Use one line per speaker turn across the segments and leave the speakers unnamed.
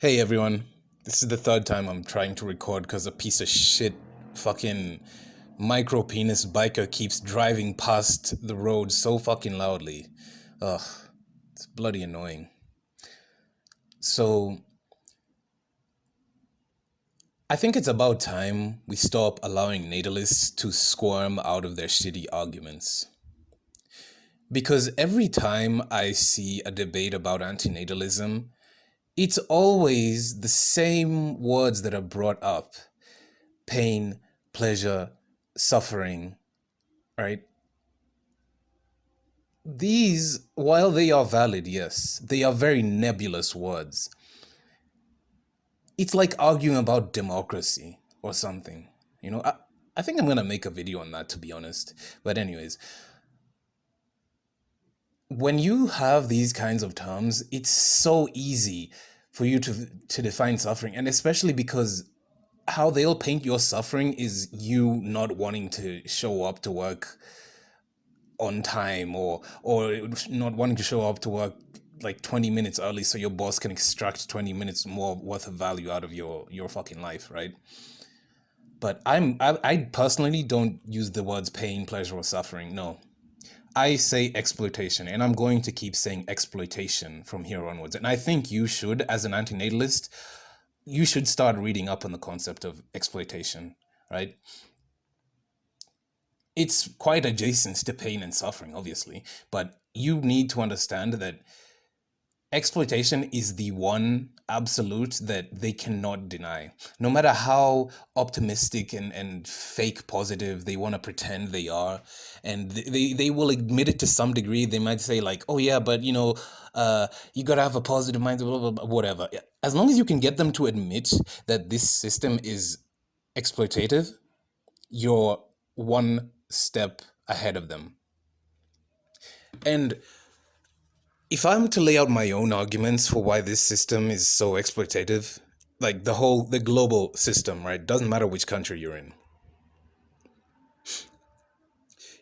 Hey everyone, this is the third time I'm trying to record because a piece of shit fucking micro penis biker keeps driving past the road so fucking loudly. Ugh, it's bloody annoying. So, I think it's about time we stop allowing natalists to squirm out of their shitty arguments. Because every time I see a debate about antinatalism, it's always the same words that are brought up: pain, pleasure, suffering, right? These, while they are valid, yes, they are very nebulous words. It's like arguing about democracy or something. I think I'm going to make a video on that, to be honest. But, anyways, when you have these kinds of terms, it's so easy for you to define suffering, and especially because how they'll paint your suffering is you not wanting to show up to work on time, or not wanting to show up to work like 20 minutes early so your boss can extract 20 minutes more worth of value out of your fucking life, right? But I personally don't use the words pain, pleasure, or suffering. No, I say exploitation, and I'm going to keep saying exploitation from here onwards. And I think you should, as an antinatalist, you should start reading up on the concept of exploitation, right? It's quite adjacent to pain and suffering, obviously, but you need to understand that exploitation is the one absolute that they cannot deny. No matter how optimistic and fake positive they want to pretend they are, and they will admit it to some degree. They might say, like, oh yeah, but you gotta have a positive mind, blah, blah, blah, whatever. As long as you can get them to admit that this system is exploitative, you're one step ahead of them. And if I'm to lay out my own arguments for why this system is so exploitative, like the global system, right? Doesn't matter which country you're in.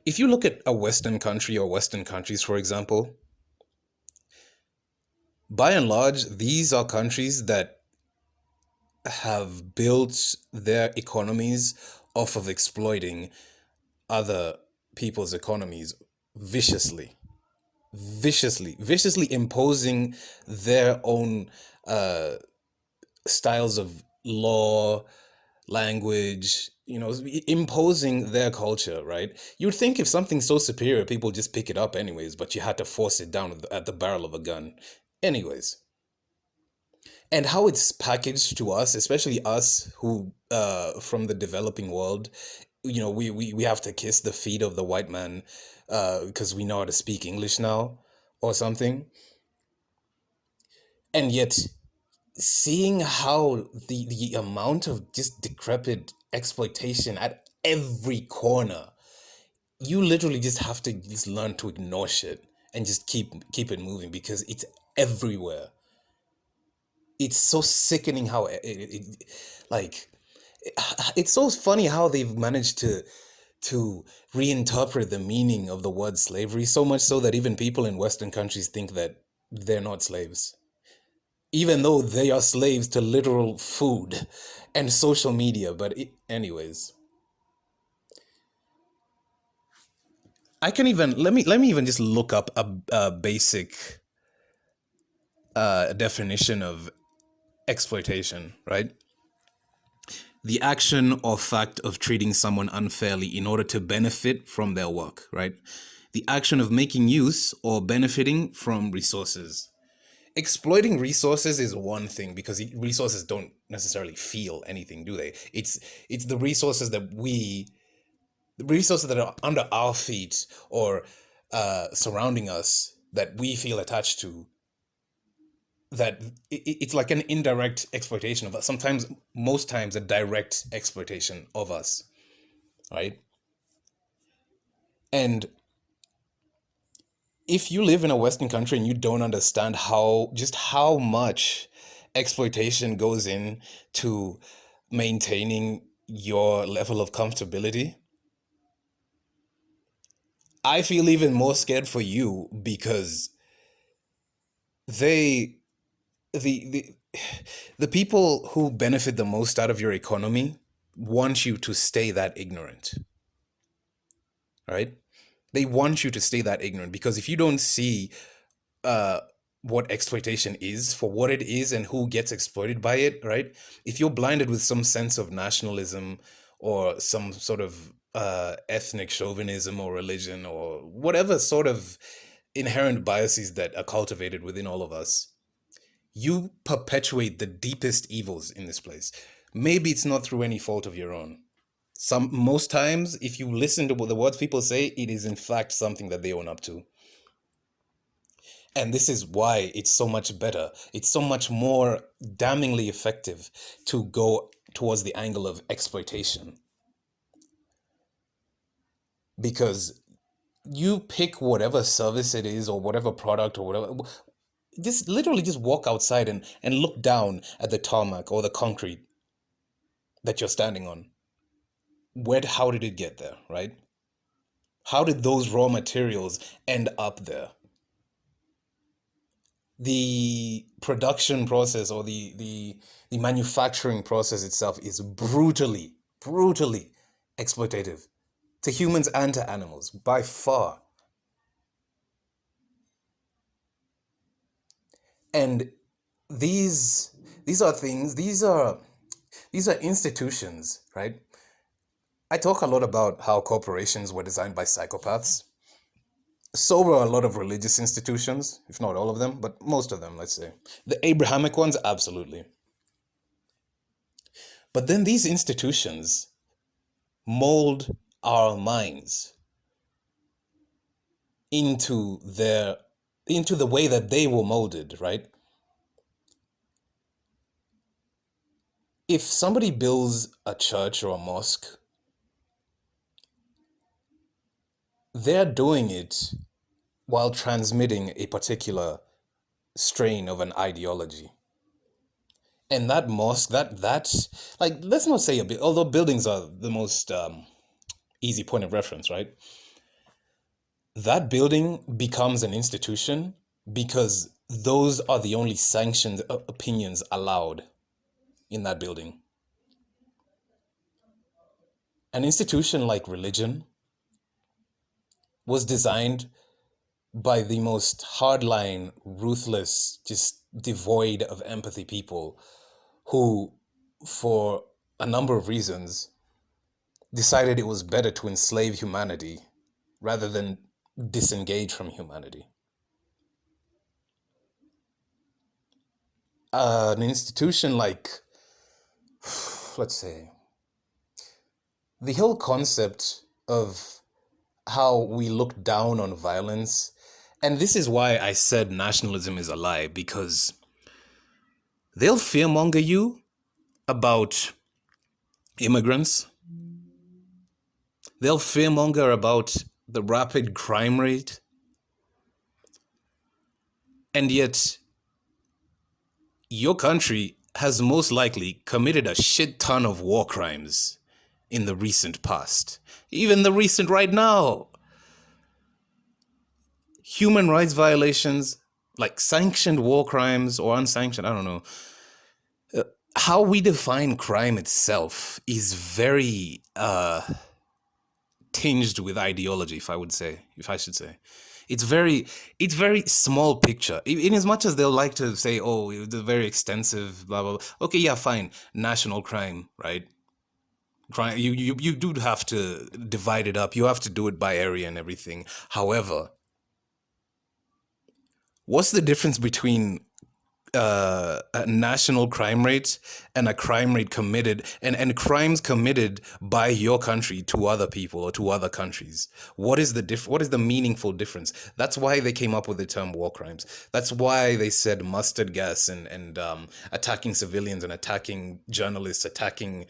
If you look at a Western country or Western countries, for example, by and large, these are countries that have built their economies off of exploiting other people's economies viciously. Viciously imposing their own styles of law, language, imposing their culture, right? You'd think if something's so superior, people just pick it up anyways, but you had to force it down at the barrel of a gun. Anyways. And how it's packaged to us, especially us who, from the developing world, we have to kiss the feet of the white man because we know how to speak English now or something. And yet, seeing how the amount of just decrepit exploitation at every corner, you literally just have to just learn to ignore shit and just keep it moving because it's everywhere. It's so sickening how like it's so funny how they've managed to reinterpret the meaning of the word slavery, so much so that even people in Western countries think that they're not slaves, even though they are slaves to literal food and social media. But anyways, I can even let me even just look up a basic definition of exploitation, right? The action or fact of treating someone unfairly in order to benefit from their work, right? The action of making use or benefiting from resources. Exploiting resources is one thing because resources don't necessarily feel anything, do they? It's the resources the resources that are under our feet or surrounding us that we feel attached to, that it's like an indirect exploitation of us. Sometimes, most times, a direct exploitation of us, right? And if you live in a Western country and you don't understand how much exploitation goes in to maintaining your level of comfortability, I feel even more scared for you because they the The people who benefit the most out of your economy want you to stay that ignorant, right? They want you to stay that ignorant because if you don't see uh, what exploitation is for what it is and who gets exploited by it, right? If you're blinded with some sense of nationalism or some sort of ethnic chauvinism or religion or whatever sort of inherent biases that are cultivated within all of us, you perpetuate the deepest evils in this place. Maybe it's not through any fault of your own. Most times, if you listen to the words people say, it is in fact something that they own up to. And this is why it's so much better. It's so much more damningly effective to go towards the angle of exploitation. Because you pick whatever service it is or whatever product or whatever, just literally just walk outside and look down at the tarmac or the concrete that you're standing on. How did it get there, right? How did those raw materials end up there? The production process or the manufacturing process itself is brutally exploitative to humans and to animals by far. And these are things, these are institutions, right? I talk a lot about how corporations were designed by psychopaths. So were a lot of religious institutions, if not all of them, but most of them, let's say. The Abrahamic ones, absolutely. But then these institutions mold our minds into the way that they were molded, right? If somebody builds a church or a mosque, they're doing it while transmitting a particular strain of an ideology. And that mosque, like, let's not say although buildings are the most easy point of reference, right? That building becomes an institution because those are the only sanctioned opinions allowed in that building. An institution like religion was designed by the most hardline, ruthless, just devoid of empathy people who, for a number of reasons, decided it was better to enslave humanity rather than disengage from humanity. An institution like, let's say, the whole concept of how we look down on violence, and this is why I said nationalism is a lie, because they'll fearmonger you about immigrants. They'll fearmonger about the rapid crime rate. And yet, your country has most likely committed a shit ton of war crimes in the recent past. Even the recent right now. Human rights violations, like sanctioned war crimes or unsanctioned, I don't know. How we define crime itself is very tinged with ideology, if I should say. It's very small picture. In as much as they'll like to say, oh, it's a very extensive, blah, blah, blah. Okay, yeah, fine. National crime, right? Crime, you do have to divide it up. You have to do it by area and everything. However, what's the difference between a national crime rate and a crime rate committed and crimes committed by your country to other people or to other countries? What is the meaningful difference? That's why they came up with the term war crimes. That's why they said mustard gas and attacking civilians and attacking journalists, attacking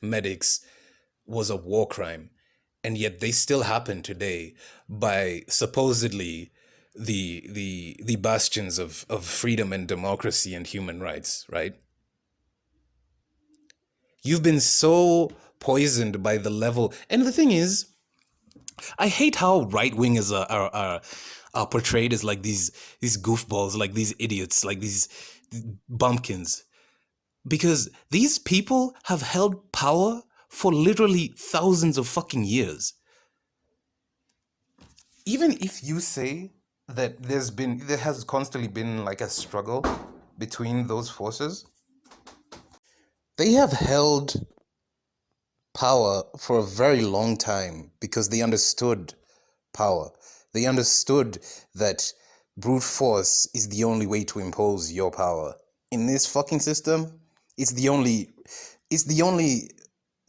medics was a war crime. And yet they still happen today by supposedly the bastions of freedom and democracy and human rights, right? You've been so poisoned by the level. And the thing is, I hate how right-wingers are portrayed as like these goofballs, like these idiots, like these bumpkins. Because these people have held power for literally thousands of fucking years. Even if you say that there has constantly been like a struggle between those forces, they have held power for a very long time because they understood power. They understood that brute force is the only way to impose your power. In this fucking system, it's the only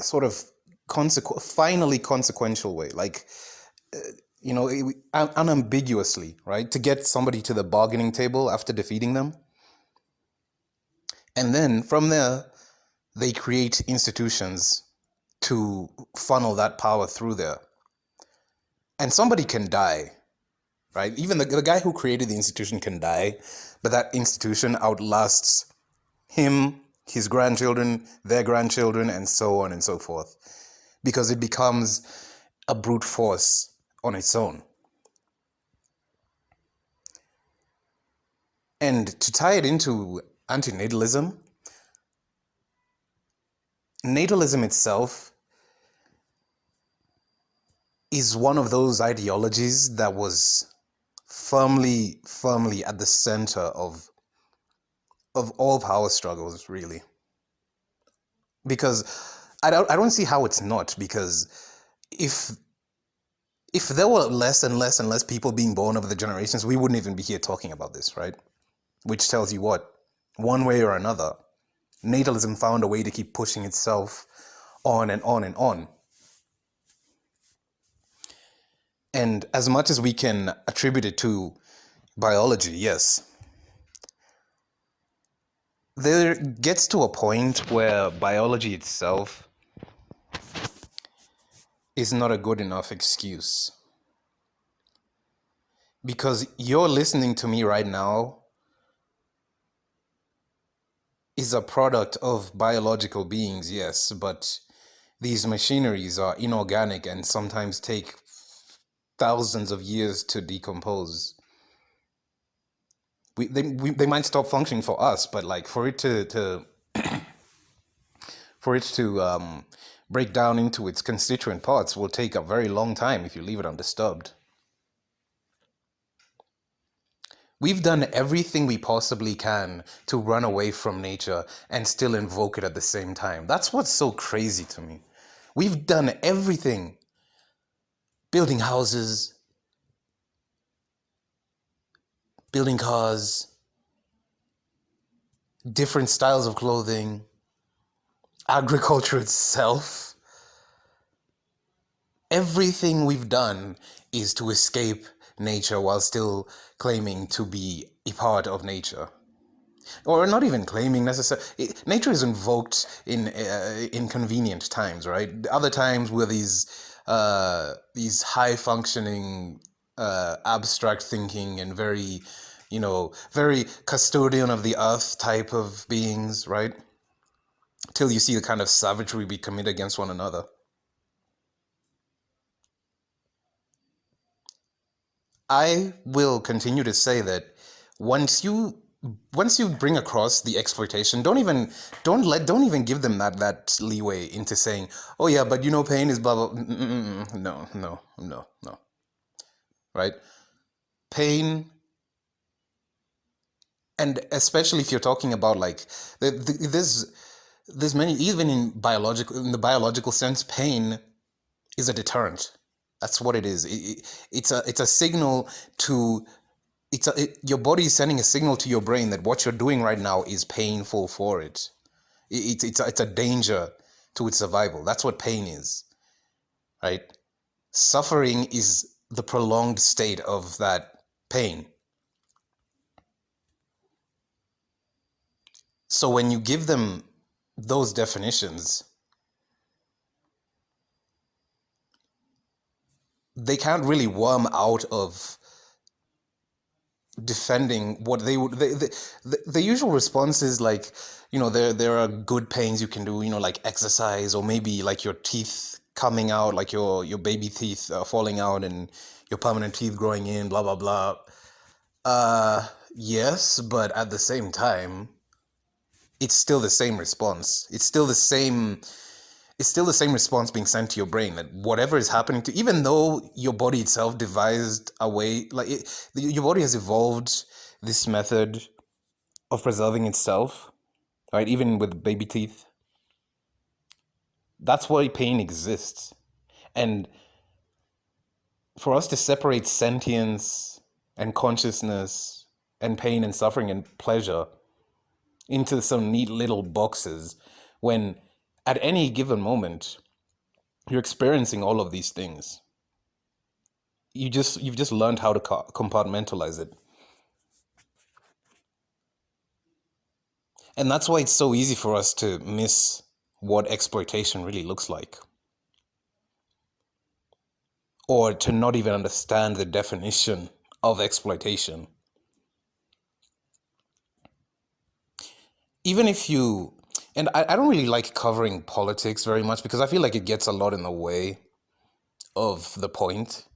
sort of finally consequential way. Like, unambiguously, right? To get somebody to the bargaining table after defeating them. And then from there, they create institutions to funnel that power through there. And somebody can die, right? Even the guy who created the institution can die, but that institution outlasts him, his grandchildren, their grandchildren, and so on and so forth. Because it becomes a brute force on its own. And to tie it into antinatalism, natalism itself is one of those ideologies that was firmly at the center of all power struggles, really. Because I don't see how it's not, because if there were less and less people being born over the generations, we wouldn't even be here talking about this, right? Which tells you what? One way or another, natalism found a way to keep pushing itself on and on and on. And as much as we can attribute it to biology, yes, there gets to a point where biology itself is not a good enough excuse. Because you're listening to me right now is a product of biological beings, yes, but these machineries are inorganic and sometimes take thousands of years to decompose. They might stop functioning for us, but like for it to break down into its constituent parts will take a very long time if you leave it undisturbed. We've done everything we possibly can to run away from nature and still invoke it at the same time. That's what's so crazy to me. We've done everything. Building houses, building cars, different styles of clothing, agriculture itself. Everything we've done is to escape nature while still claiming to be a part of nature. Or not even claiming necessarily. Nature is invoked in inconvenient times, right? Other times were these high functioning, abstract thinking and very custodian of the earth type of beings, right? Till you see the kind of savagery we commit against one another. I will continue to say that once you bring across the exploitation, don't even give them that leeway into saying, oh yeah, but pain is blah blah. No. Right? Pain, and especially if you're talking about like there's many, even in the biological sense, pain is a deterrent. That's what it is. It's a signal to your body is sending a signal to your brain that what you're doing right now is painful for it. It's a danger to its survival. That's what pain is, right? Suffering is the prolonged state of that pain. So when you give them those definitions, they can't really worm out of defending what they would. The usual response is like, there are good pains you can do, like exercise, or maybe like your teeth coming out, like your baby teeth falling out and your permanent teeth growing in, blah blah blah. Yes, but at the same time, it's still the same response. It's still the same response being sent to your brain, that whatever is happening to, even though your body itself devised a way, your body has evolved this method of preserving itself, right? Even with baby teeth, that's why pain exists. And for us to separate sentience and consciousness and pain and suffering and pleasure into some neat little boxes, when at any given moment you're experiencing all of these things, you've just learned how to compartmentalize it. And that's why it's so easy for us to miss what exploitation really looks like, or to not even understand the definition of exploitation. Even if you, and I don't really like covering politics very much because I feel like it gets a lot in the way of the point.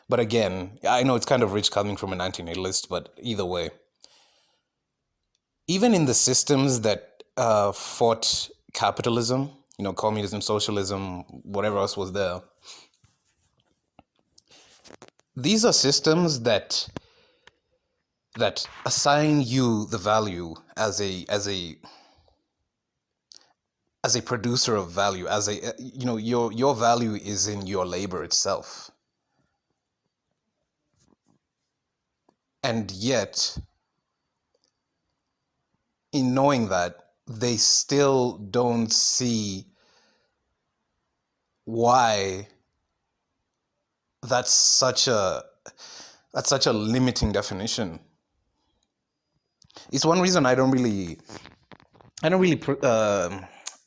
But again, I know it's kind of rich coming from an antinatalist, but either way, even in the systems that fought capitalism, communism, socialism, whatever else was there, these are systems that assign you the value as a producer of value, your value is in your labor itself. And yet, in knowing that, they still don't see why that's such a limiting definition. It's one reason I don't really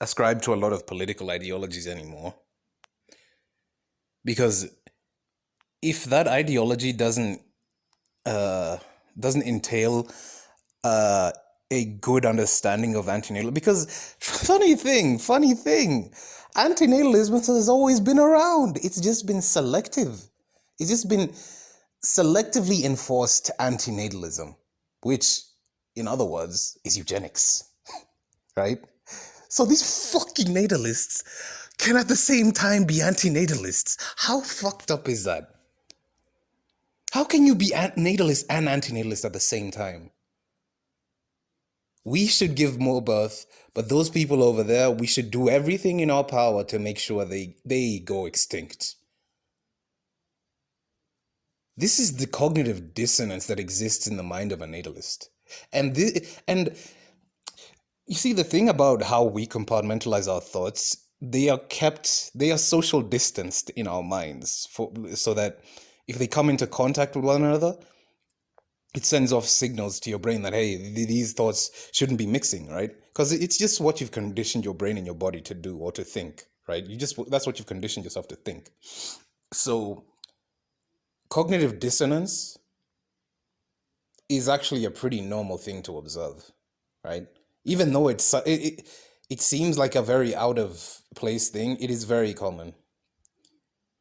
ascribe to a lot of political ideologies anymore, because if that ideology doesn't entail a good understanding of antinatalism, because funny thing, antinatalism has always been around. It's just been selective. It's just been selectively enforced antinatalism, which, in other words, is eugenics, right? So these fucking natalists can at the same time be antinatalists. How fucked up is that? How can you be natalist and antinatalist at the same time? We should give more birth, but those people over there, we should do everything in our power to make sure they go extinct. This is the cognitive dissonance that exists in the mind of a natalist. And you see, the thing about how we compartmentalize our thoughts, they are social distanced in our minds, so that if they come into contact with one another, it sends off signals to your brain that, hey, these thoughts shouldn't be mixing, right? Because it's just what you've conditioned your brain and your body to do or to think, right? That's what you've conditioned yourself to think. So cognitive dissonance is actually a pretty normal thing to observe, right? Even though it seems like a very out of place thing, it is very common.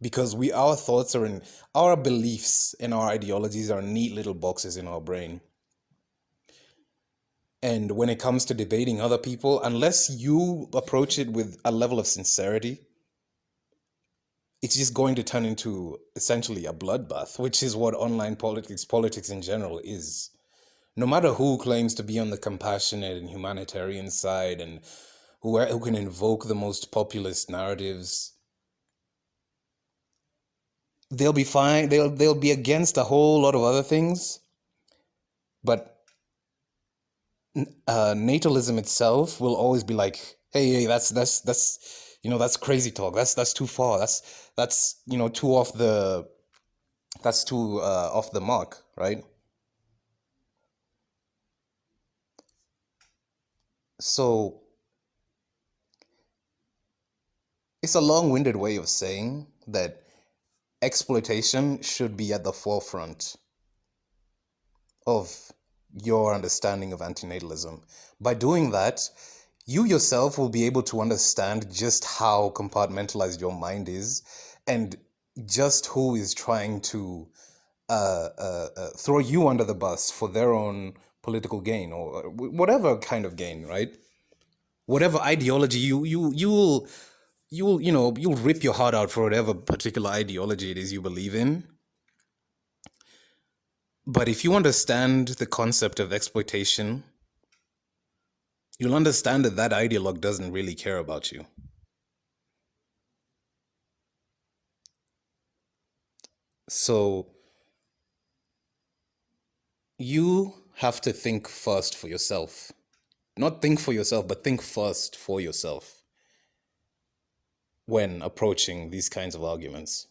Because our thoughts are in, our beliefs and our ideologies are neat little boxes in our brain. And when it comes to debating other people, unless you approach it with a level of sincerity, it's just going to turn into essentially a bloodbath, which is what online politics in general is. No matter who claims to be on the compassionate and humanitarian side, and who can invoke the most populist narratives, they'll be fine. They'll be against a whole lot of other things, but natalism itself will always be like, hey, that's crazy talk. That's too far. That's too off the mark, right? So it's a long-winded way of saying that exploitation should be at the forefront of your understanding of antinatalism. By doing that, you yourself will be able to understand just how compartmentalized your mind is, and just who is trying to throw you under the bus for their own political gain or whatever kind of gain, right? Whatever ideology you'll rip your heart out for whatever particular ideology it is you believe in. But if you understand the concept of exploitation, you'll understand that that ideologue doesn't really care about you. So you have to think first for yourself. Not think for yourself, but think first for yourself when approaching these kinds of arguments.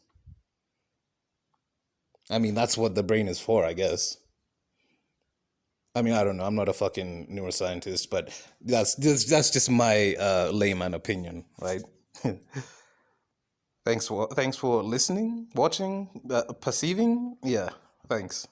I mean, that's what the brain is for, I guess. I mean, I don't know. I'm not a fucking neuroscientist, but that's just my layman opinion, right? Thanks for listening, watching, perceiving. Yeah, thanks.